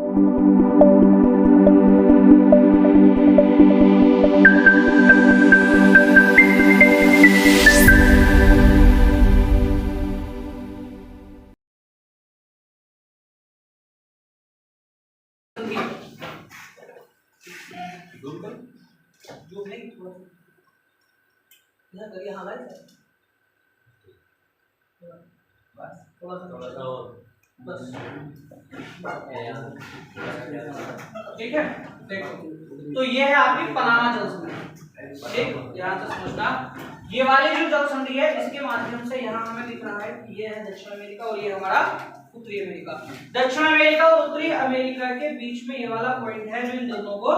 ठीक है, देखो तो ये है आपकी पनामा जल संधि। ठीक, ध्यान से समझना, ये वाली जो जल संधि है इसके माध्यम से यहाँ हमें दिख रहा है कि ये है दक्षिण अमेरिका और ये हमारा उत्तरी अमेरिका। दक्षिण अमेरिका और उत्तरी अमेरिका के बीच में ये वाला पॉइंट है जो इन दोनों को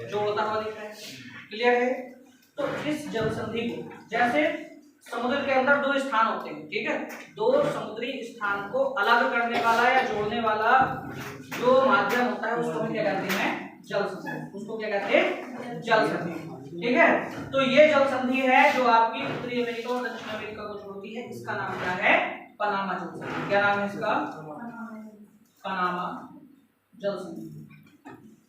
जोड़ता हुआ दिख रहा है। क्लियर है? तो इस जल संधि को, जैसे समुद्र के अंदर दो स्थान होते हैं, ठीक है, दो समुद्री स्थान को अलग करने वाला या जोड़ने वाला जो माध्यम होता है उसको हम क्या कहते हैं? जल संधि। उसको क्या कहते हैं? जल संधि। ठीक है, तो ये जल संधि है जो आपकी उत्तरी अमेरिका और दक्षिण अमेरिका को जोड़ती है। इसका नाम क्या है? पनामा जल संधि। क्या नाम है इसका? पनामा जल संधि।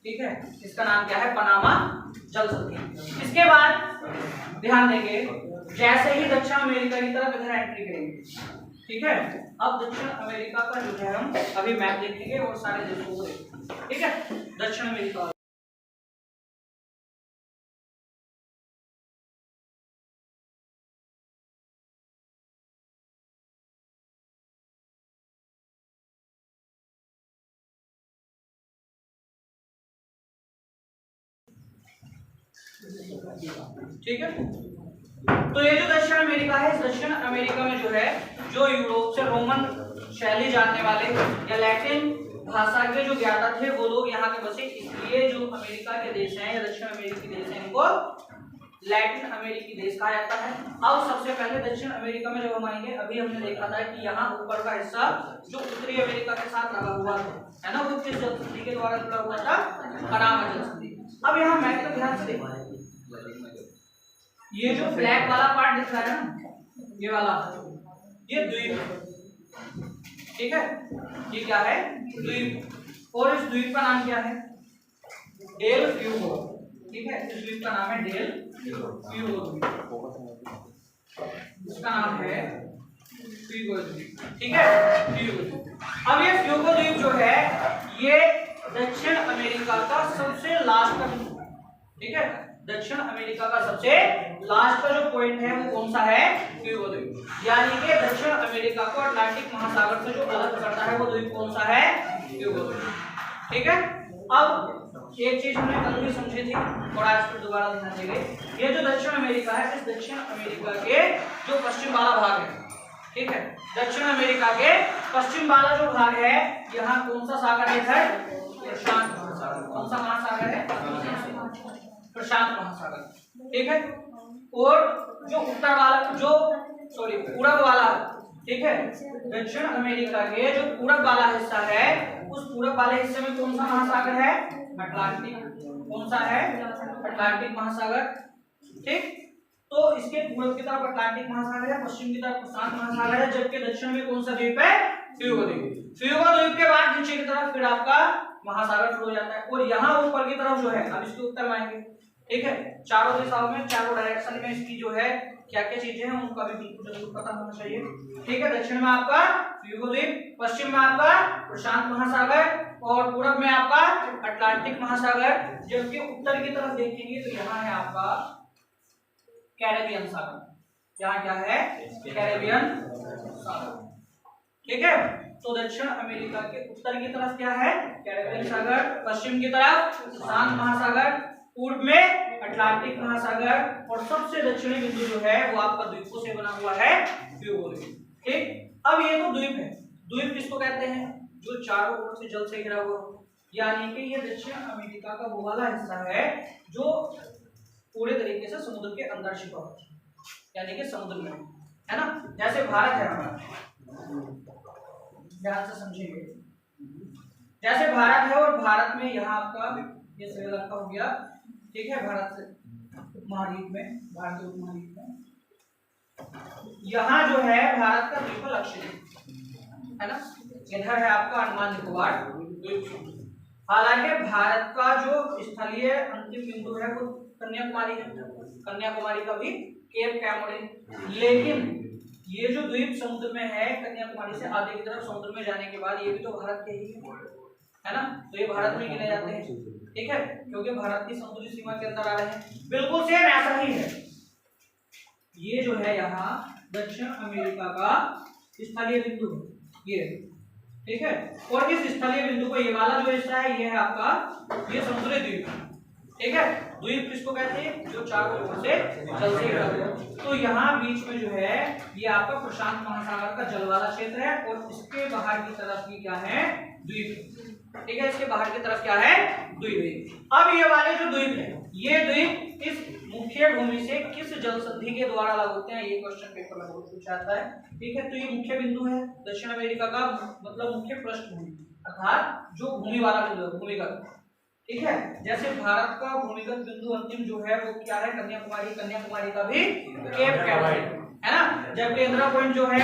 ठीक है, इसका नाम क्या है? पनामा जल संधि। इसके बाद ध्यान देंगे, जैसे ही दक्षिण अमेरिका की तरफ इधर एंट्री करेंगे, ठीक है, अब दक्षिण अमेरिका का जो है हम अभी मैप देखेंगे और सारे देशों को देखेंगे। ठीक है, दक्षिण अमेरिका ठीक है। तो ये जो दक्षिण अमेरिका है, इस दक्षिण अमेरिका में जो है, जो यूरोप से रोमन शैली जानने वाले या लैटिन भाषा के जो ज्ञाता थे वो लोग यहाँ के बसे, इसलिए जो अमेरिका के देश हैं या दक्षिण अमेरिकी देश हैं इनको लैटिन अमेरिकी देश कहा जाता है। अब सबसे पहले दक्षिण अमेरिका में जब हम आएंगे, अभी हमने देखा था कि यहाँ ऊपर का हिस्सा जो उत्तरी अमेरिका के साथ लगा हुआ था, है ना, वो किस जल संधि के द्वारा जुड़ा हुआ था? पनामा जल संधि। अब यहाँ मैप को ध्यान से देखो, ये जो ब्लैक वाला पार्ट दिख रहा है ना, ये वाला, ये द्वीप है। ठीक है, ये क्या है? द्वीप। और इस द्वीप का नाम क्या है? Del Fuego. ठीक है, इस द्वीप का नाम है डेल फ्यूगो। इसका नाम है फ्यूगो द्वीप। ठीक है, फ्यूगो द्वीप। अब ये फ्यूगो द्वीप जो है ये दक्षिण अमेरिका का सबसे लास्ट का, ठीक है, दक्षिण अमेरिका का सबसे लास्ट का जो पॉइंट है वो कौन सा है? फ्यूगो द्वीप। यानी कि दक्षिण अमेरिका को अटलांटिक महासागर से जो अलग करता है वो द्वीप कौन सा है? फ्यूगो द्वीप। ठीक है, अब एक चीज हमने कल भी समझी थी और आज फिर दोबारा ध्यान देंगे, ये जो दक्षिण अमेरिका है, इस दक्षिण अमेरिका के जो पश्चिम वाला भाग है, ठीक है, दक्षिण अमेरिका के पश्चिम वाला जो भाग है, यहाँ कौन सा सागर है? प्रशांत महासागर। कौन सा महासागर है? प्रशांत महासागर। ठीक है, और जो उत्तर वाला, जो सॉरी पूरब वाला, ठीक है, दक्षिण अमेरिका के जो पूरब वाला हिस्सा है, उस पूरब वाले हिस्से में कौन सा महासागर है? अटलांटिक। कौन सा है? अटलांटिक महासागर। ठीक, तो इसके पूरब की तरफ अटलांटिक महासागर है, पश्चिम की तरफ प्रशांत महासागर है, जबकि दक्षिण में कौन सा द्वीप है? फ्यूगो द्वीप। फ्यूगो द्वीप के बाद नीचे की तरफ फिर आपका महासागर शुरू हो जाता है, और यहाँ ऊपर की तरफ जो है, अब इसके उत्तर में आएंगे, ठीक है, चारों दिशाओं में, चारों डायरेक्शन में इसकी जो है क्या क्या चीजें हैं उनका भी बिल्कुल जरूर पता होना चाहिए। ठीक है, दक्षिण में आपका फ्यूगो द्वीप, पश्चिम में आपका प्रशांत महासागर, और पूरब में आपका अटलांटिक महासागर, जबकि उत्तर की तरफ देखेंगे तो यहाँ है आपका कैरेबियन सागर। यहाँ क्या है? कैरेबियन सागर। ठीक है, तो दक्षिण अमेरिका के उत्तर की तरफ क्या है? कैरेबियन सागर, पश्चिम की तरफ प्रशांत महासागर, पूर्व में अटलांटिक महासागर, और सबसे दक्षिणी बिंदु जो है वो आपका द्वीपों से बना हुआ है, फ्यूगो द्वीप। ठीक, अब ये तो द्वीप है। द्वीप किसको कहते हैं? जो चारों ओर से जल से घिरा हुआ, यानी कि ये दक्षिण अमेरिका का वो वाला हिस्सा है जो पूरे तरीके से समुद्र के अंदर छिपा हुआ है, यानी कि समुद्र में, है ना। जैसे भारत है हमारा, ध्यान से समझिए, जैसे भारत है और भारत में यहाँ आपका ये श्रीलंका हो गया, ठीक है, भारत से महाद्वीप में, भारतीय उपमहाद्वीप में, यहाँ जो है भारत का द्वीप लक्षद्वीप, है ना। इधर है आपका अंडमान निकोबार द्वीप समूह, हालांकि भारत का जो स्थलीय अंतिम बिंदु है वो कन्याकुमारी है, कन्याकुमारी का भी केप कैमोलिन, लेकिन ये जो द्वीप समुद्र में है कन्याकुमारी से आगे की तरफ समुद्र में जाने के बाद ये भी तो भारत के ही है ना, तो ये भारत में गिने जाते हैं, ठीक है, क्योंकि भारत की समुद्री सीमा के अंदर आ रहे हैं। बिल्कुल सेम ऐसा ही है, ये जो है यहाँ दक्षिण अमेरिका का स्थलीय बिंदु ये, ठीक है, और इस स्थलीय बिंदु को ये वाला जो हिस्सा है ये है आपका ये समुद्री द्वीप, ठीक है। द्वीप किसको कहते हैं, जो चारों ओर से जल से घिरा हुआ। तो यहाँ बीच में जो है ये आपका प्रशांत महासागर का जल वाला क्षेत्र है और इसके बाहर की तरफ भी क्या है, द्वीप, ठीक है, इसके बाहर की तरफ क्या है, द्वीप। अब ये वाले जो द्वीप है ये द्वीप इस मुख्य भूमि से किस जल संधि के द्वारा अलग होते हैं, ये क्वेश्चन पेपर में बहुत पूछा जाता है, ठीक है। तो ये मुख्य बिंदु है दक्षिण अमेरिका का, मतलब मुख्य पृष्ठभूमि अर्थात जो भूमि वाला बिंदु है, भूमिगत, ठीक है। जैसे भारत का भूमिगत बिंदु अंतिम जो है वो क्या है, कन्याकुमारी, कन्याकुमारी का भी केप कैमोलिन है ना, जबकि इंदिरा पॉइंट जो है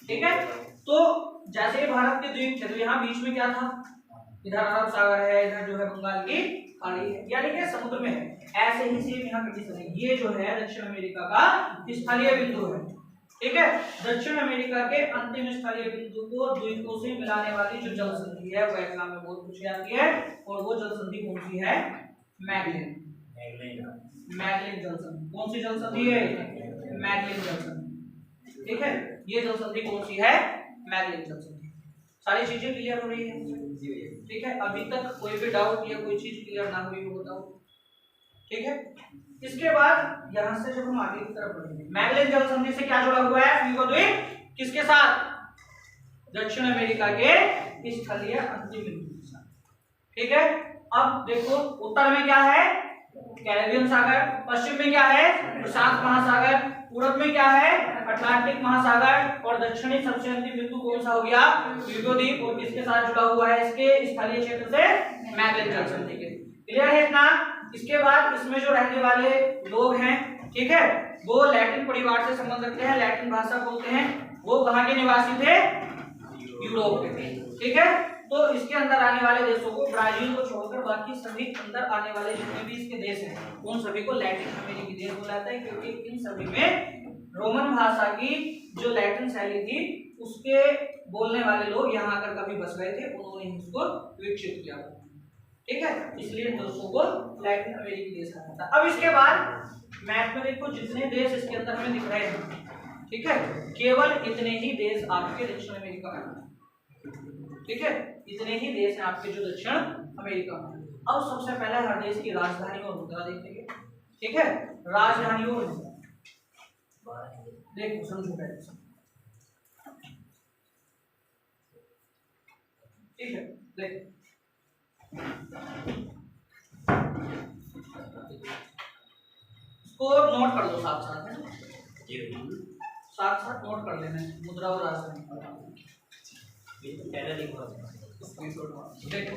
ठीक है। तो जैसे भारत के द्वीप थे तो यहाँ बीच में क्या था, इधर अरब सागर है, इधर जो है बंगाल की खाड़ी है, यानी कि समुद्र में है। ऐसे ही सेम यहाँ कंडीशन है, ये जो है दक्षिण अमेरिका का स्थलीय बिंदु है, ठीक है। दक्षिण अमेरिका के अंतिम स्थलीय बिंदु को द्वीपों से मिलाने वाली जो जल संधि है वो एग्जाम में बहुत पूछी जाती है, और वो जल संधि कौन सी है, मैगलिन, मैगलिन जल संधि। कौन सी जल संधि है, मैगलिन जल संधि, ठीक है। ये जल संधि कौन सी है, मैगलिन जल संधि। सारी चीजें क्लियर हो रही है, ठीक है। अभी तक कोई भी डाउट या कोई चीज क्लियर ना हुई हो बताओ, ठीक है। इसके बाद यहां से जब हम आगे की तरफ बढ़ेंगे, मैगलेन जल संधि से क्या जुड़ा हुआ है, फ्यूगो द्वीप किसके साथ, दक्षिण अमेरिका के स्थलीय अंतिम बिंदु के साथ, ठीक है। अब देखो उत्तर में क्या है, कैरेबियन सागर, पश्चिम में क्या है, प्रशांत महासागर, पूर्व में क्या है, अटलांटिक महासागर, और दक्षिणी सबसे अंतिम बिंदु कौन सा हो गया, फ्यूगो द्वीप, और किसके साथ जुड़ा हुआ है, इसके स्थलीय क्षेत्र से मैगलेन जल संधि के। क्लियर है इतना। इसके बाद इसमें जो रहने वाले लोग हैं, ठीक है, वो लैटिन परिवार से संबंध रखते हैं, लैटिन भाषा बोलते हैं, वो कहाँ के निवासी थे, यूरोप के थे, ठीक है। तो इसके अंदर आने वाले देशों को, ब्राजील को छोड़कर बाकी सभी अंदर आने वाले जितने भी इसके देश हैं उन सभी को लैटिन अमेरिकी देश बोला जाता है, क्योंकि इन सभी में रोमन भाषा की जो लैटिन शैली थी उसके बोलने वाले लोग यहाँ आकर कभी बस गए थे, उन्होंने इसको विकसित किया, ठीक है, इसलिए देशों को लैटिन अमेरिकी देश कहा जाता है। अब इसके बाद मैप में देखो जितने देश इसके अंदर हमें दिख रहे हैं, ठीक है, केवल इतने ही देश आपके दक्षिण अमेरिका में, ठीक है, इतने ही देश हैं आपके जो दक्षिण अमेरिका में। अब सबसे पहले हर देश की राजधानी और मुद्रा देखेंगे, ठीक है, राजधानी और मुद्रा देखो, समझो पहले, ठीक है। देखो इसको नोट कर दो साथ साथ, साथ साथ नोट कर लेना है, मुद्रा और राजधानी। देखो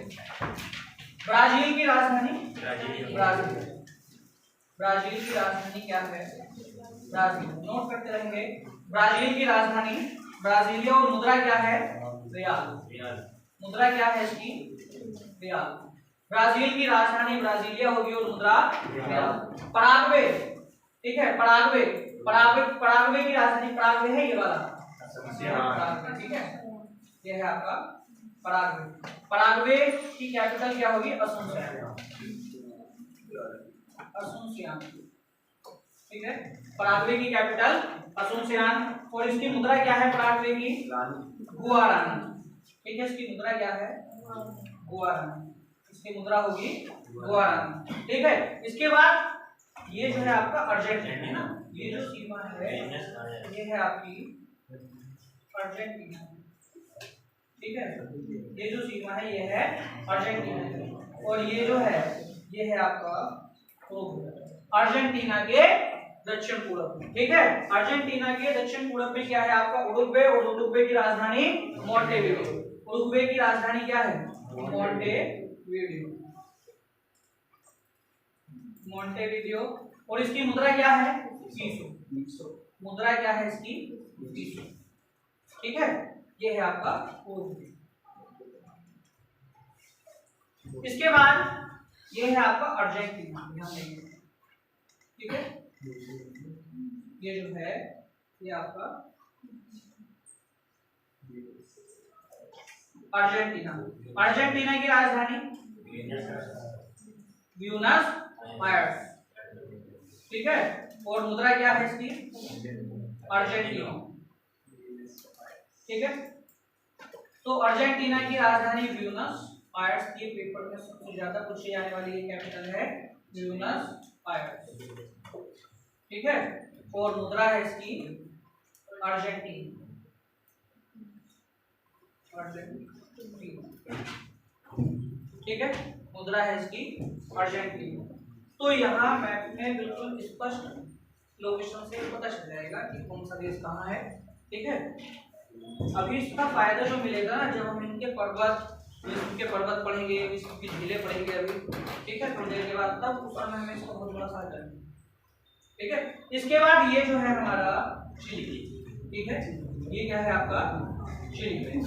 ब्राजील की राजधानी, ब्राजील की राजधानी क्या है, ब्राजील, नोट करते रहेंगे। ब्राजील की राजधानी ब्राजीलिया, और मुद्रा क्या है, रियाल, मुद्रा क्या है इसकी, रियाल। ब्राजील की राजधानी ब्राजीलिया होगी और मुद्रा रियाल। पराग्वे, ठीक है, पराग्वे, पराग्वे की राजधानी, पराग्वे है ये वाला, ठीक है, ये है आपका पराग्वे। पराग्वे की कैपिटल क्या होगी, असुंसियान, असुंसियान, ठीक है, पराग्वे की कैपिटल असुंसियान, और इसकी मुद्रा क्या है पराग्वे की, गुआरानी, ठीक है, इसकी मुद्रा क्या है, गुआरानी, इसकी मुद्रा होगी गुआरानी, ठीक है। इसके बाद ये जो है आपका अर्जेंटीना है ना, ये जो सीमा है ये है आपकी अर्जेंटीना, ठीक है, ये जो सीमा है ये है अर्जेंटीना, और ये जो है ये है आपका अर्जेंटीना के दक्षिण पूर्व में, ठीक है। अर्जेंटीना के दक्षिण पूर्व में क्या है आपका उरुग्वे, और उरुग्वे की राजधानी मोंटेवीडियो, उरुग्वे की राजधानी क्या है, मोंटेवीडियो, मोंटेवीडियो, और इसकी मुद्रा क्या है, पीसो, मुद्रा क्या है इसकी, पीसो, ठीक है। ये है आपका उरुग्वे, इसके बाद ये है आपका अर्जेंटीना, ध्यान देंगे, ठीक है। ये जो है ये आपका अर्जेंटीना, अर्जेंटीना की राजधानी ब्यूनस आयर्स, ठीक है। और मुद्रा क्या है इसकी, अर्जेंटीना, ठीक है। तो अर्जेंटीना की राजधानी ब्यूनस आयर्स, ये पेपर में सबसे ज्यादा पूछी जाने वाली ये कैपिटल है ब्यूनस आयर्स, ठीक है। और मुद्रा है इसकी अर्जेंटीना, ठीक है। मुद्रा है इसकी अर्जेंटीना। तो यहाँ मैप में बिल्कुल स्पष्ट लोकेशन से पता चल जाएगा कि कौन सा देश कहाँ है, ठीक है। अभी इसका फायदा जो मिलेगा ना, जब हम इनके पर्वत, विश्व के पर्वत पढ़ेंगे, विश्व की झीलें पढ़ेंगे अभी, ठीक है, थोड़ी देर के बाद, तब उस समय हमें इसका बहुत बड़ा फायदा है, ठीक है। इसके बाद ये जो है हमारा चिली, ठीक है, ये क्या है आपका चिली,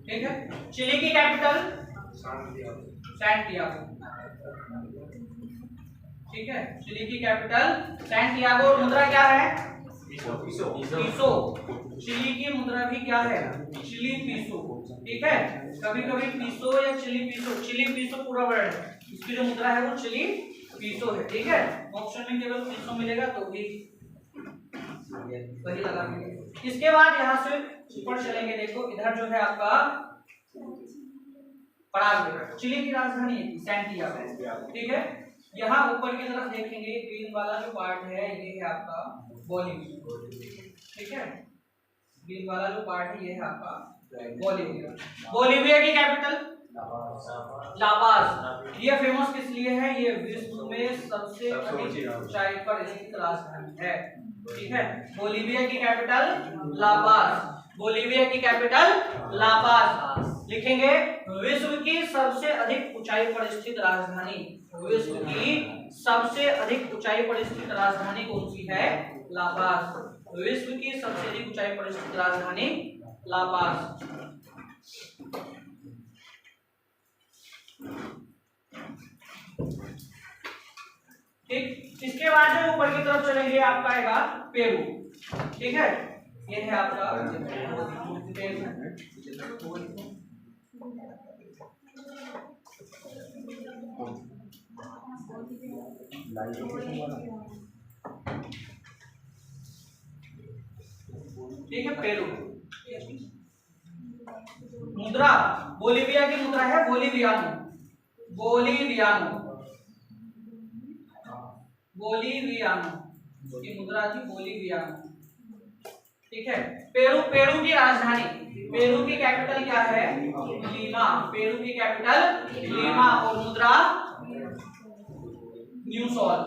ठीक है। चिली की कैपिटल सैंटियागो, ठीक है। चिली की कैपिटल सैंटियागो। और मुद्रा क्या है, पीसो। चिली की मुद्रा भी क्या है, चिली पीसो, ठीक है। कभी कभी पीसो या चिली पीसो, चिली पीसो पूरा वर्ड है, इसकी जो मुद्रा है वो चिली पीसो है, ठीक है। ऑप्शन में केवल पीसो मिलेगा तो भी वही लगा। इसके बाद यहाँ से ऊपर चलेंगे, देखो इधर जो है आपका पराग्वे, चिली की राजधानी है सैंटियागो, ठीक है। यहाँ ऊपर की तरफ देखेंगे, ग्रीन वाला जो पार्ट है ये है आपका बोलिविया, ठीक है। ग्रीन वाला जो पार्ट है ये है आपका बोलिविया। बोलिविया की कैपिटल लापाज। ये फेमस किस लिए है, ये विश्व में सबसे अधिक ऊंचाई पर स्थित राजधानी है, ठीक है। बोलिविया की कैपिटल लापाज, बोलिविया की कैपिटल लापाज। लिखेंगे विश्व की सबसे अधिक ऊंचाई पर स्थित राजधानी, विश्व की सबसे अधिक ऊंचाई पर स्थित राजधानी कौन सी है, लापाज। विश्व की सबसे अधिक ऊंचाई पर स्थित राजधानी लापाज, ठीक। इसके बाद जो ऊपर की तरफ चलेंगे आपका आएगा पेरू, ठीक है। ये है आपका ठीक है पेरू। मुद्रा बोलिविया की मुद्रा है बोलिवियानो, बोलिवियानो, बोलिवियानो की मुद्रा थी बोलिवियानो, ठीक है। पेरू, पेरू की राजधानी, पेरू की कैपिटल क्या है, लीमा, पेरू की कैपिटल लीमा। और मुद्रा न्यू सॉल,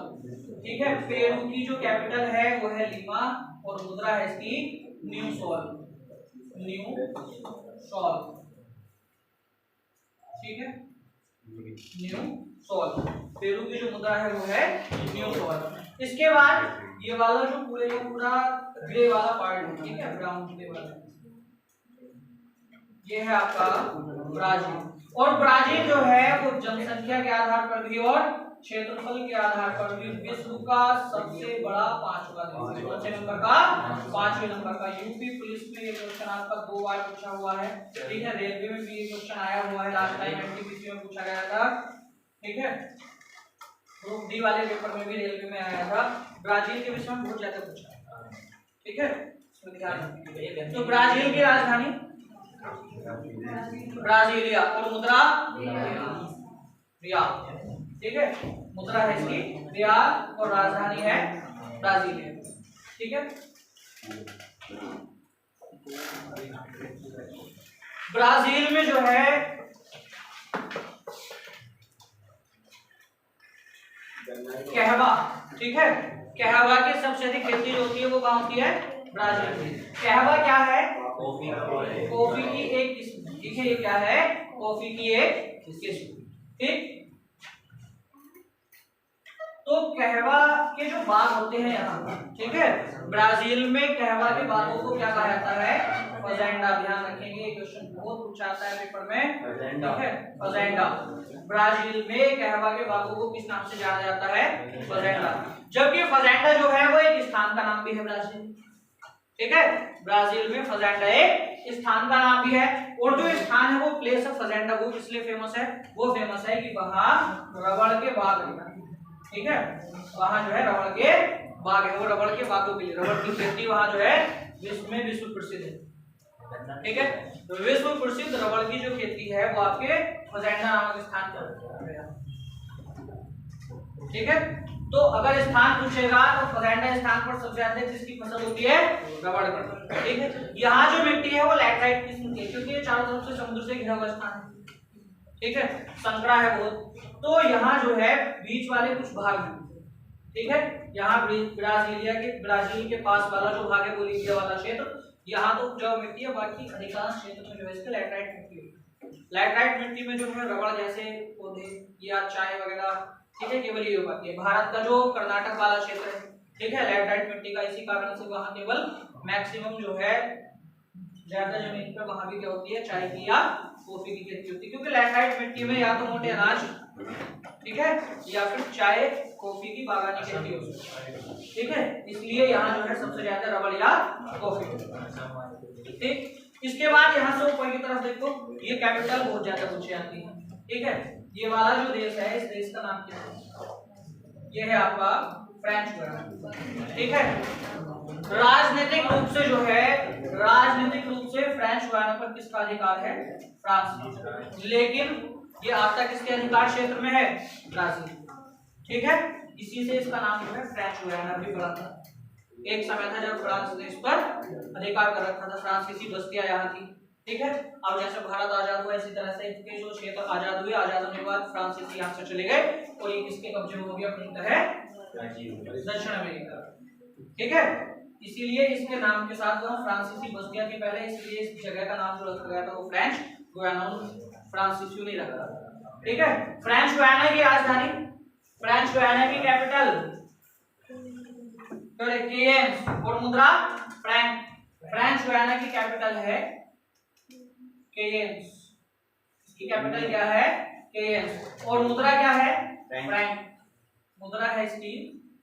ठीक है। पेरू की जो कैपिटल है वो है लीमा और मुद्रा है इसकी न्यू सॉल, न्यू सॉल, ठीक है, न्यू सॉल। पेरू की जो मुद्रा है वो है न्यू सॉल। इसके बाद ये वाला जो पूरे का पूरा ग्रे वाला पार्ट है, ठीक है, ब्राउन ग्रे वाला, ये है आपका ब्राजील। और ब्राजील जो है वो जनसंख्या के आधार पर भी और क्षेत्रफल के आधार पर भी विश्व का सबसे बड़ा पांचवा देश, कौन नंबर का, 5वें नंबर का। यूपी पुलिस में ये क्वेश्चन आपका 2 बार पूछा हुआ है, ठीक है। रेलवे में भी ये क्वेश्चन आया हुआ है, लास्ट टाइम एनटीपीसी में पूछा गया था, ठीक है। ग्रुप डी वाले पेपर में भी रेलवे में आया था। ब्राजील के विषय में बहुत ज्यादा पूछा है, ठीक है, इसमें ध्यान रखिए। तो ब्राजील की राजधानी ब्राजीलिया और मुद्रा रियाल, ठीक है। मुद्रा है इसकी रियाल और राजधानी है ब्राजीलिया, ठीक है। ब्राजील में जो है कहवा, ठीक है, कहवा की सबसे अधिक खेती जो होती है वो कहाँ होती है, ब्राजील में। कहवा क्या है, कॉफी की एक किस्म, ठीक है। ये क्या है, कॉफी की एक किस्म, ठीक। तो कहवा के जो बाग होते हैं यहाँ, ठीक है, ब्राजील में कहवा के बागों को क्या कहा जाता है? फजेंडा। ध्यान रखेंगे, क्वेश्चन बहुत पूछा जाता है पेपर में, ठीक है, फजेंडा। ब्राजील में कहवा के बागों को किस नाम से जाना जाता है? फजेंडा। जबकि फजेंडा जो है वो एक स्थान का नाम भी है ब्राजील, ठीक है, ब्राजील में फजेंडा एक स्थान का नाम भी है। और जो स्थान है वो प्लेस ऑफ फजेंडा वो इसलिए फेमस है, वो फेमस है कि वहां रबड़ के बाग है, ठीक है, वहां जो है रबड़ के बाग है, वो रबड़ के बागों के लिए रबड़ की खेती वहां जो है विश्व प्रसिद्ध है, ठीक है। तो विश्व प्रसिद्ध रबड़ की जो खेती है वो आपके फजेंडा नामक स्थान पर है, ठीक है। तो अगर स्थान पूछेगा तो फजेंडा स्थान पर सबसे ज्यादा जिसकी फसल होती है रबड़ की, ठीक है। यहाँ जो मिट्टी है वो लैटराइट किस्म की है क्योंकि ये चारों तरफ से समुद्र से घिरा हुआ स्थान है, ठीक है, संकरा है बहुत। तो यहाँ जो है बीच वाले कुछ भाग हैं, ठीक है, यहाँ ब्राजील के पास वाला जो भाग है बोलीविया वाला क्षेत्र, यहाँ तो उपजाऊ मिट्टी है, बाकी अधिकांश क्षेत्र में जो है इसके लैटराइट मिट्टी है। लैटराइट मिट्टी में जो है रबड़ जैसे पौधे या चाय वगैरह, ठीक है, केवल ये उगाती है। भारत का जो कर्नाटक वाला क्षेत्र है, ठीक है, लैटराइट मिट्टी का, इसी कारण से वहाँ केवल मैक्सिमम जो है ज्यादा जमीन पर वहाँ भी क्या होती है? चाय की या कॉफी की खेती होती है, क्योंकि लैटराइट मिट्टी में या तो मोटे अनाज, ठीक है, या फिर चाय कॉफी की बागानी खेती होती है, ठीक है, इसलिए यहाँ जो है सबसे ज्यादा रबड़ या कॉफी, ठीक। इसके बाद यहाँ से ऊपर की तरफ देखो, ये कैपिटल बहुत ज्यादा पूछी जाती है, ठीक है। ये वाला जो देश है, इस देश का नाम क्या है? ये है आपका फ्रेंच गुयाना, ठीक है। राजनीतिक रूप से जो है, राजनीतिक रूप से फ्रेंच गुयाना पर किसका अधिकार है? फ्रांस। लेकिन ये आता किसके अधिकार क्षेत्र में है? ब्राजील, ठीक है, इसी से इसका नाम जो है फ्रेंच गुयाना भी पड़ा था। एक समय था जब फ्रांस ने इस पर अधिकार कर रखा था, फ्रांस की बस्तियां यहाँ थी, ठीक है। अब जैसे भारत आजाद हुआ इसी तरह से इसके जो क्षेत्र आजाद हुए, आजाद होने के बाद फ्रांसीसी यहाँ से चले गए और ये किसके कब्जे में हो गया? अपनी है दक्षिण अमेरिका, ठीक है। इसीलिए इसके नाम के साथ जो फ्रांसीसी बस्तियां थी पहले, इसलिए इस जगह का नाम जो रखा गया था वो फ्रेंच गुयाना, फ्रांसीसी नहीं रखा, ठीक है। फ्रेंच गुयाना की राजधानी, फ्रेंच गुयाना की कैपिटल केयन्स और मुद्रा फ्रैंक। फ्रेंच गुयाना की कैपिटल है केयन्स, इसकी कैपिटल क्या है? केयन्स, और मुद्रा क्या है? फ्रैंक। मुद्रा है इसकी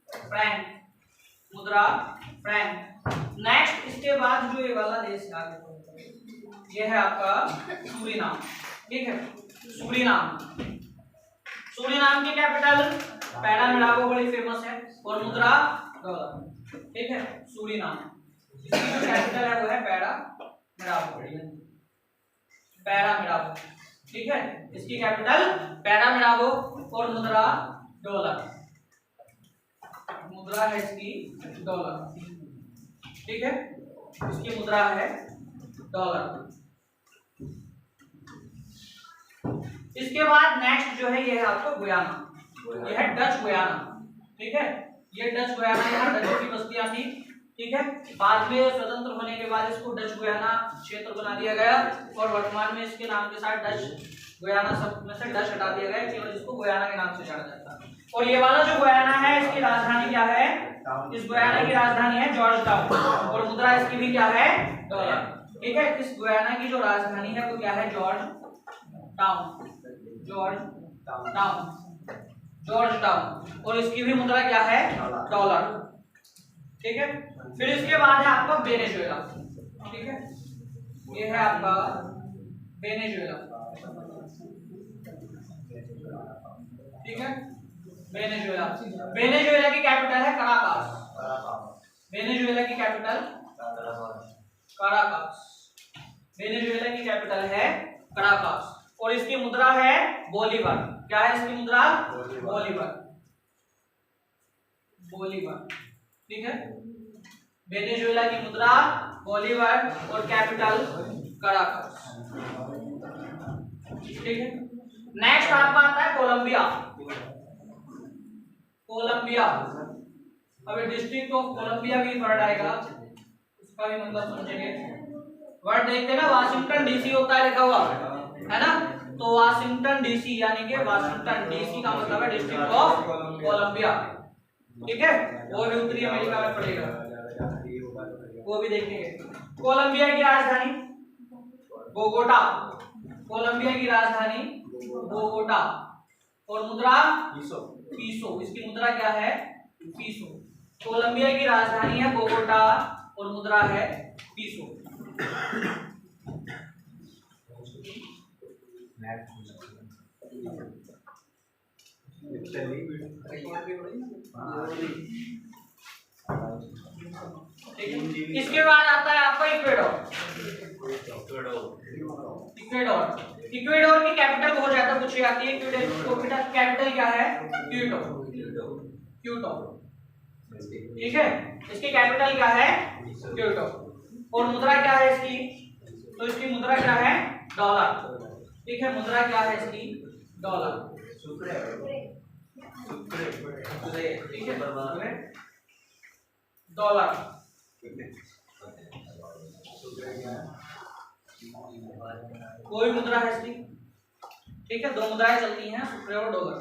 फ्रैंक, मुद्रा फ्रैंक। नेक्स्ट इसके बाद जो ये वाला देश है ये है आपका सूरीनाम, ठीक है, सूरीनाम। सूरीनाम की कैपिटल पैरामिडागो बड़ी फेमस है और मुद्रा डॉलर, ठीक है, सूरीनाम। इसकी जो कैपिटल है वो है पैरामिडागो, पैरामिडागो, ठीक है, इसकी कैपिटल पैरामिडागो और मुद्रा डॉलर, मुद्रा है इसकी डॉलर, ठीक है, इसकी मुद्रा है डॉलर। इसके बाद नेक्स्ट जो है ये है आपका गुयाना, ये है डच गुयाना, ठीक है, ये डच गुयाना, यहाँ डचों की बस्तियां थी, ठीक है। बाद में स्वतंत्र होने के बाद इसको डच गुयाना क्षेत्र बना दिया गया और वर्तमान में इसके नाम के साथ डच गुयाना सब में से डच हटा दिया गया, केवल इसको गुयाना के नाम से जाना जाता है। और ये वाला जो गुयाना है इसकी राजधानी क्या है? इस गुयाना की राजधानी है जॉर्ज टाउन और मुद्रा इसकी भी क्या है? डॉलर, ठीक है। इस गुयाना की जो राजधानी है वो क्या है? George town, George town, George town, और इसकी भी मुद्रा क्या है? डॉलर, ठीक है। फिर इसके बाद है आपका वेनेजुएला, ठीक है, ये है आपका वेनेजुएला, ठीक है, वेनेजुएला। वेनेजुएला की कैपिटल है कराकास, वेनेजुएला की कैपिटल कराकास, वेनेजुएला की कैपिटल है कराकास और इसकी मुद्रा है बोलीवर। क्या है इसकी मुद्रा? बोलीवर, बोलीवर, ठीक है। वेनेजुएला की मुद्रा बोलीवर और कैपिटल कराकास, ठीक है। नेक्स्ट आपका आता है कोलंबिया, कोलंबिया। अभी डिस्ट्रिक्ट ऑफ कोलंबिया भी वर्ड आएगा, उसका भी मतलब समझेंगे। वर्ड देखते हैं ना, वाशिंगटन डीसी होता है लिखा हुआ है ना, तो वाशिंगटन डीसी यानी कि वाशिंगटन डीसी का मतलब है डिस्ट्रिक्ट ऑफ कोलंबिया, ठीक है, वो भी उत्तरी अमेरिका में पड़ेगा, वो भी देखेंगे। कोलंबिया की राजधानी बोगोटा, कोलंबिया की राजधानी बोगोटा, और मुद्रा पीसो, इसकी मुद्रा क्या है, पीसो। कोलंबिया की राजधानी है बोगोटा और मुद्रा है पीसो। इसके बाद आता है आपका इक्वेडोर। इक्वेडोर की कैपिटल बहुत ज्यादा पूछी जाती है। इक्वेडोर कैपिटल क्या है, क्यूटो, ठीक है, इसकी कैपिटल क्या है, क्यूटो, और मुद्रा क्या है इसकी, तो इसकी मुद्रा क्या है, डॉलर, ठीक है, मुद्रा क्या है इसकी, डॉलर, ठीक है, डॉलर। कोई मुद्रा है इसकी, ठीक है, दो मुद्राएं चलती हैं, सुप्रे और डॉलर,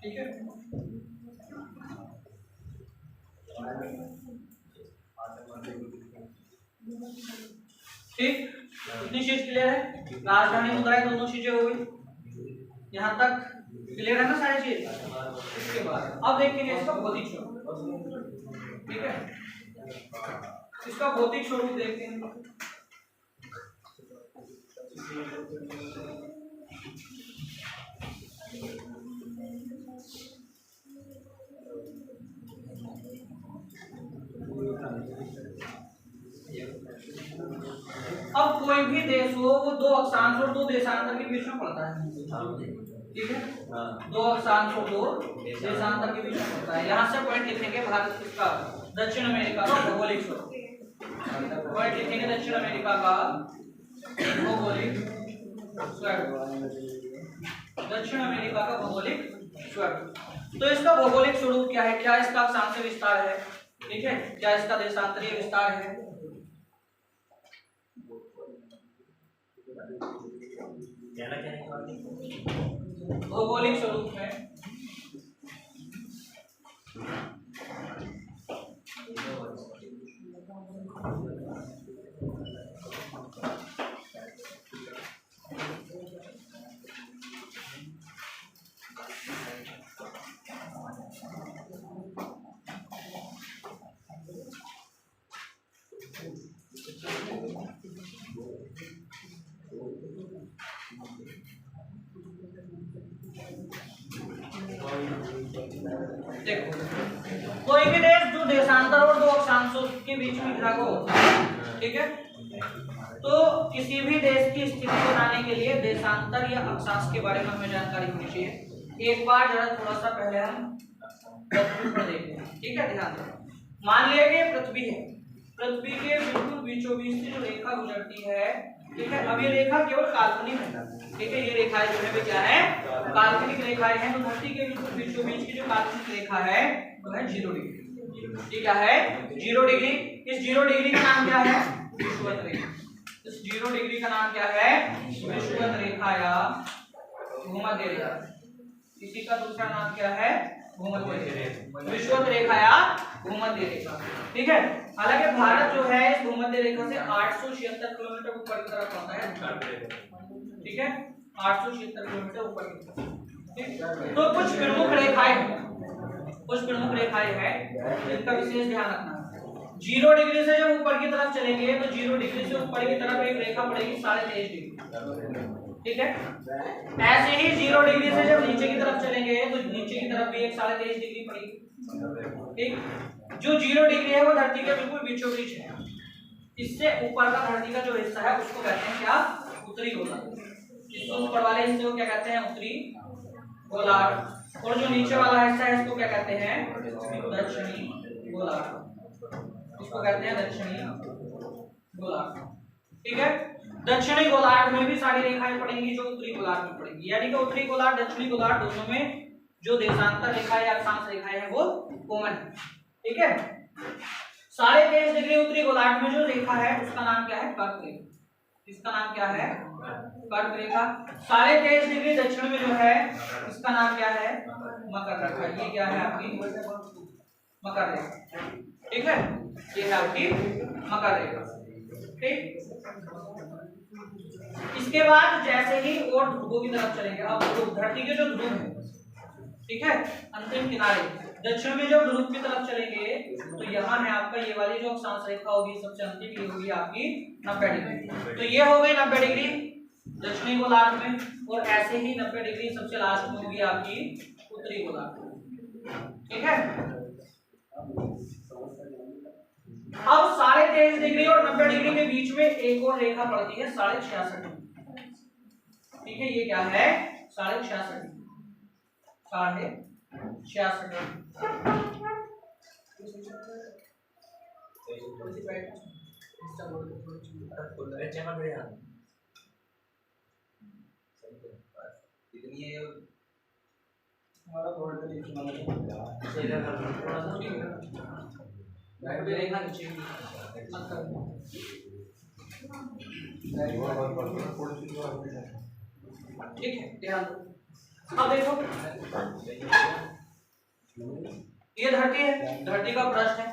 ठीक है। ठीक, इतनी चीज क्लियर है, राजधानी मुद्राएं दोनों चीजें हो गई, यहाँ तक क्लियर है ना सारी चीज। इसके बाद अब देखेंगे इसका भौतिक स्वरूप, ठीक है, इसका भौतिक स्वरूप देखते हैं। अब कोई भी देश हो वो दो अक्षांश और दो देशांतर के बीच में पड़ता है, ठीक है, दो अक्षांश और दो देशांतर के बीच में पड़ता है। यहाँ से पॉइंट लिखेंगे भारत इसका दक्षिण अमेरिका का भौगोलिक स्वरूप, पॉइंट लिखेंगे दक्षिण अमेरिका का भौगोलिक स्वरूप, दक्षिण अमेरिका का भौगोलिक स्वरूप। तो इसका भौगोलिक स्वरूप क्या है, क्या इसका अक्षांशीय विस्तार है, ठीक है, क्या इसका देशांतरीय विस्तार है, भौगोलिक स्वरूप है। देखो, कोई भी देश जो देशांतर और दो अक्षांशों के बीच में घिरा हुआ होता है, ठीक है, तो किसी भी देश की स्थिति बनाने के लिए देशांतर या अक्षांश के बारे में हमें जानकारी होनी चाहिए। एक बार जरा थोड़ा सा पहले हम पृथ्वी पर देखते हैं, ठीक है, ध्यान दो। मान लिया कि पृथ्वी है, पृथ्वी के बिल्कुल बीचों बीच से जो रेखा गुजरती है, ठीक है, अब ये रेखा केवल काल्पनिक है, ठीक है, ये रेखाएं जो है क्या है, काल्पनिक रेखाएं हैं। तो धरती के बिल्कुल बीचों बीच की जो काल्पनिक रेखा है वो है 0 डिग्री, ठीक है, 0 डिग्री। इस 0 डिग्री का नाम क्या है, विषुवत रेखा। इस 0 डिग्री का नाम क्या है, विषुवत रेखा या भूमध्य रेखा। इसी का दूसरा नाम क्या है, भूमध्य रेखा, विषुवत रेखा या भूमध्य रेखा, ठीक है। हालांकि भारत जो है इस भूमध्य रेखा से 876 किलोमीटर ऊपर की तरफ आता है, ठीक है, 876 किलोमीटर ऊपर की तरफ, ठीक। तो कुछ प्रमुख रेखाएं हैं जिनका विशेष ध्यान रखना है। 0 डिग्री से जब ऊपर की तरफ चलेंगे तो 0 डिग्री से ऊपर की तरफ एक रेखा पड़ेगी 23.5 डिग्री, ठीक है। ऐसे ही 0 डिग्री से जब नीचे की तरफ चलेंगे तो नीचे की तरफ भी एक 23.5 डिग्री पड़ेगी, ठीक। जो 0 डिग्री है वो धरती के बिल्कुल बीचों बीच है। इससे ऊपर का धरती का जो हिस्सा है उसको कहते हैं क्या, उत्तरी गोलार्ध। इससे ऊपर वाले हिस्से को क्या कहते हैं, उत्तरी गोलार्ध, और जो नीचे वाला हिस्सा है इसको क्या कहते हैं, दक्षिणी गोलार्ध, इसको कहते हैं दक्षिणी गोलार्ध, ठीक है। दक्षिणी गोलार्ध में भी सारी रेखाएं पड़ेंगी जो उत्तरी गोलार्ध में पड़ेंगी, यानी कि उत्तरी गोलार्ध दक्षिणी गोलार्ध दोनों में जो देशांतर रेखाएं या अक्षांश रेखाएं हैं वो कॉमन है, ठीक है। 23.5 डिग्री उत्तरी गोलार्ध में जो रेखा है उसका नाम क्या है, कर्क रेखा, इसका नाम क्या है? कर्क रेखा। 23.5 डिग्री दक्षिण में जो है इसका नाम क्या है? मकर रेखा। ये क्या है आपकी? मकर रेखा। ठीक है, ये है आपकी मकर रेखा। ठीक, इसके बाद जैसे ही और ध्रुवों की तरफ चलेंगे, अब धरती के जो ध्रुव है, ठीक है, अंतिम किनारे दक्षिण में जब ध्रुव की तरफ चलेंगे तो यहाँ है आपका ये वाली जो अक्षांश रेखा होगी सबसे अंतिम, ये होगी आपकी 90 डिग्री। तो ये हो गई 90 डिग्री दक्षिणी गोलार्ध में, और ऐसे ही 90 डिग्री सबसे लास्ट में होगी आपकी उत्तरी गोलार्ध। ठीक है, अब 23.5 डिग्री और 90 डिग्री के बीच में एक और रेखा पड़ती है 66.5 डिग्री। ठीक है, ये क्या है? 66.5 डिग्री। 66.5 डिग्री। रेखा नीचे ठीक है, ध्यान दो। अब देखो ये धरती है, धरती का पृष्ठ है,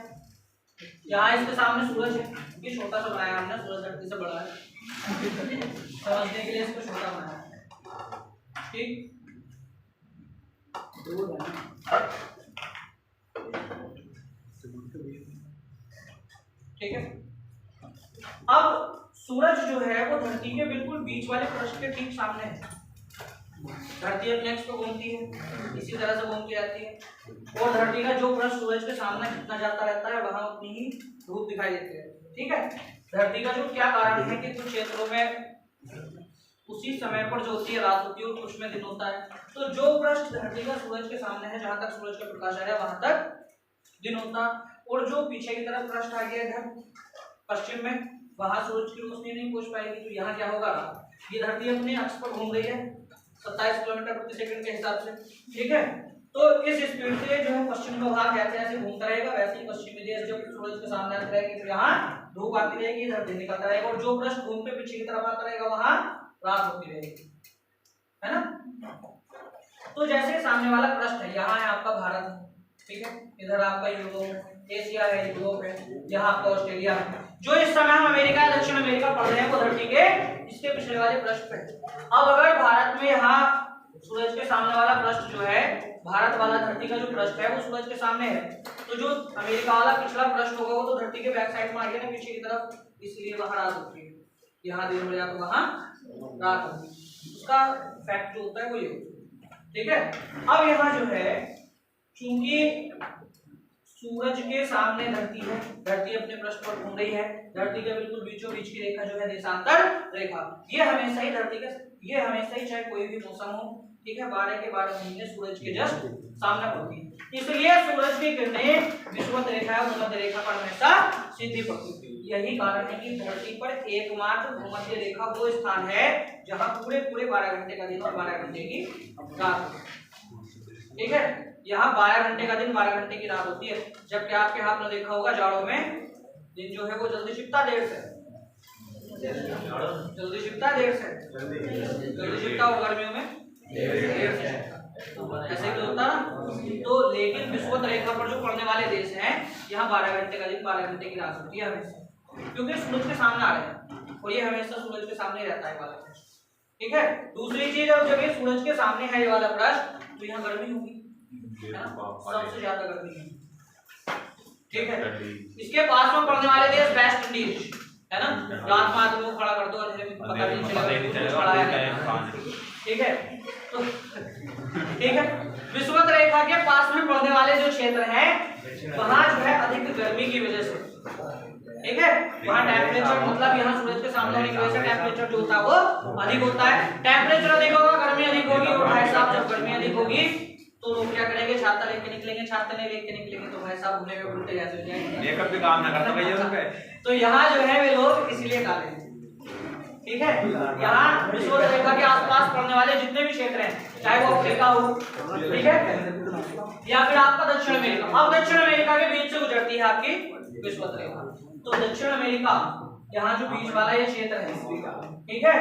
यहाँ इसके सामने सूरज है, ये छोटा सा बनाया हमने, सूरज धरती से बड़ा है, समझने के लिए इसको छोटा बनाया है। ठीक, ठीक है, अब सूरज जो है वो धरती के बिल्कुल बीच वाले पृष्ठ के ठीक सामने है। धरती अपने एक्स पे घूमती है, इसी तरह से घूम के आती है, और धरती का जो पृष्ठ सूरज के सामने जितना जाता रहता है वहां उतनी ही धूप दिखाई देती है। ठीक है, धरती का जो क्या कारण है कि कुछ क्षेत्रों में उसी समय पर जो होती है रात होती है और कुछ में दिन होता है, तो जो पृष्ठ धरती का सूरज के सामने है, जहां तक सूरज का प्रकाश आ रहा है वहां तक दिन होता, और जो पीछे की तरफ पृष्ठ आ गया इधर पश्चिम में, वहां सूरज की रोशनी नहीं पहुंच पाएगी, तो यहाँ क्या होगा? ये धरती अपने अक्ष पर घूम रही है 27 किलोमीटर प्रति सेकंड के हिसाब से। ठीक है, तो इस स्पीड से जो है पश्चिम का भाग जैसे जैसे घूमता रहेगा वैसे ही पश्चिमी देश जब सूरज के सामने आती रहेगी तो यहाँ धूप आती रहेगी, इधर दिन निकलता रहेगा, और जो पृष्ठ घूम के पीछे की तरफ आता रहेगा वहां रात होती रहेगी, है ना। तो जैसे सामने वाला पृष्ठ है, यहाँ है आपका भारत, ठीक है, इधर आपका यूरोप, एशिया है, यूरोप है, यहाँ आपका ऑस्ट्रेलिया है। जो इस समय हम अमेरिका या दक्षिण अमेरिका पढ़ रहे हैं वो धरती के इसके पिछले वाले पृष्ठ पे। अब अगर भारत में यहाँ सूरज के सामने वाला पृष्ठ जो है, भारत वाला धरती का जो पृष्ठ है वो सूरज के सामने है, तो जो अमेरिका वाला पिछला पृष्ठ होगा वो तो धरती के बैक साइड में आ गया ना, पीछे की तरफ, इसलिए वहां रात होती है, यहाँ दिन हो जाए तो वहां रात होती है। उसका फैक्ट जो होता है वो ये होता है। ठीक है, अब यहाँ जो है चूंकि सूरज के सामने धरती है, धरती अपने पृष्ठ पर घूम रही है, धरती के बिल्कुल बीचों बीच की रेखा जो है देशांतर रेखा, ये हमेशा ही धरती के, ये हमेशा ही चाहे कोई भी मौसम हो, ठीक है, 12 के 12 महीने सूरज के जस्ट सामने पड़ती है, इसलिए सूरज की किरणें विषुवत रेखा और भूमध्य रेखा पर हमेशा सीधी पड़ती है। यही कारण है कि धरती पर एकमात्र भूमध्य रेखा वो स्थान है जहां पूरे 12 घंटे का दिन और 12 घंटे की रात। ठीक है, यहाँ 12 घंटे का दिन 12 घंटे की रात होती है, जबकि आपके हाथ में देखा होगा जाड़ों में दिन जो है वो जल्दी छिपता देर से, जल्दी छिपता देर से, जल्दी छिपता और गर्मियों में देर से, ऐसे ही होता ना। तो लेकिन विषुवत रेखा पर जो पड़ने वाले देश हैं, यहाँ 12 घंटे का दिन 12 घंटे की रात होती है हमेशा, क्योंकि सूरज के सामने आ रहे हैं और ये हमेशा सूरज के सामने रहता है वाला पृष्ठ। ठीक है, दूसरी चीज अब जब ये सूरज के सामने है ये वाला पृष्ठ, तो यहाँ गर्मी होगी, सबसे ज्यादा गर्मी है। ठीक है, इसके पास में पड़ने वाले देश वेस्ट इंडीज है ना, रात में आदमी को खड़ा कर दो अंधेरे में पता नहीं चलेगा। ठीक है, तो ठीक है, विषुवत रेखा के पास में पड़ने वाले जो क्षेत्र हैं वहां जो है अधिक गर्मी की वजह से, ठीक है, वहां टेम्परेचर मतलब यहाँ सूरज के सामने होने की वजह से टेम्परेचर जो होता है वो अधिक होता है। टेम्परेचर अधिक होगा, गर्मी अधिक होगी, और भाई साहब जब गर्मी अधिक होगी तो लोग क्या करेंगे, छाता लेके निकलेंगे, छाता नहीं लेके निकलेंगे तो भाई साहब भूले हुए उल्टे जैसे हो जाएंगे, मेकअप भी काम ना करता भैया। तो यहाँ जो है वे लोग इसलिए काले हैं। ठीक है, यहाँ विषुवत रेखा के आसपास पड़ने वाले जितने भी क्षेत्र हैं, चाहे वो अफ्रीका हो, ठीक है, या फिर आपका दक्षिण अमेरिका, अब दक्षिण अमेरिका के बीच से गुजरती है आपकी विषुवत रेखा, तो दक्षिण अमेरिका यहाँ जो बीच वाला ये क्षेत्र है इस का, ठीक है,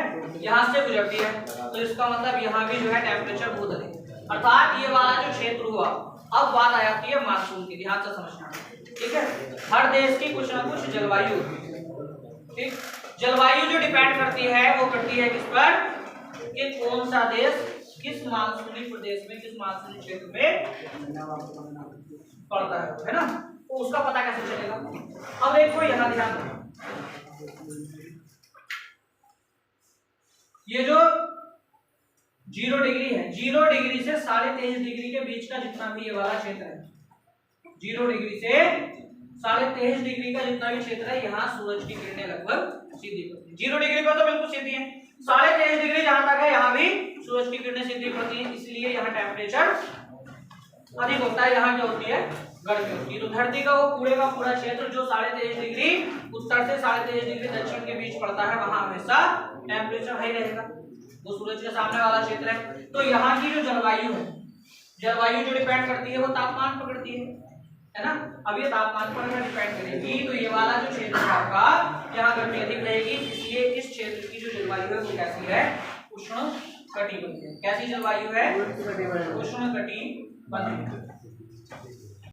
यहाँ से गुजरती है, तो इसका मतलब यहाँ भी जो है टेम्परेचर बहुत अधिक, अर्थात ये वाला जो क्षेत्र हुआ। अब बात आ जाती है मानसून की, ध्यान से समझना, ठीक है। हर देश की कुछ ना कुछ जलवायु होती है, ठीक। जलवायु जो डिपेंड करती है वो करती है किस पर, कि कौन सा देश किस मानसूनी प्रदेश में, किस मानसूनी क्षेत्र में पड़ता है ना, तो उसका पता कैसे चलेगा। अब देखो यहाँ ध्यान दो, ये जो 0 डिग्री है, 0 डिग्री से 23.5 डिग्री के बीच का जितना भी ये वाला क्षेत्र है, 0 डिग्री से 23.5 डिग्री का जितना भी क्षेत्र है, यहाँ सूरज की किरणें लगभग सीधी पड़ती है। 0 डिग्री पर तो बिल्कुल सीधी है, 23.5 डिग्री जहां तक है यहाँ भी सूरज की किरणें सीधी पड़ती है, इसलिए यहाँ टेम्परेचर अधिक होता है, यहाँ क्या होती है, गर्मी होती है। तो धरती का वो पूरे का पूरा क्षेत्र जो 23.5 डिग्री उत्तर से 23.5 डिग्री दक्षिण के बीच पड़ता है, वहां हमेशा टेम्परेचर हाई रहेगा, वो सूरज के सामने वाला क्षेत्र है। तो यहाँ की जो जलवायु है, जलवायु जो डिपेंड करती है वो तापमान पर करती है ना। अब ये तापमान पर अगर डिपेंड करेगी तो ये वाला जो क्षेत्र है आपका, यहाँ गर्मी अधिक रहेगी, इसलिए इस क्षेत्र की जो जलवायु है वो कैसी है, उष्ण कटिबंधीय। कैसी जलवायु है, उष्ण कटिबंधीय।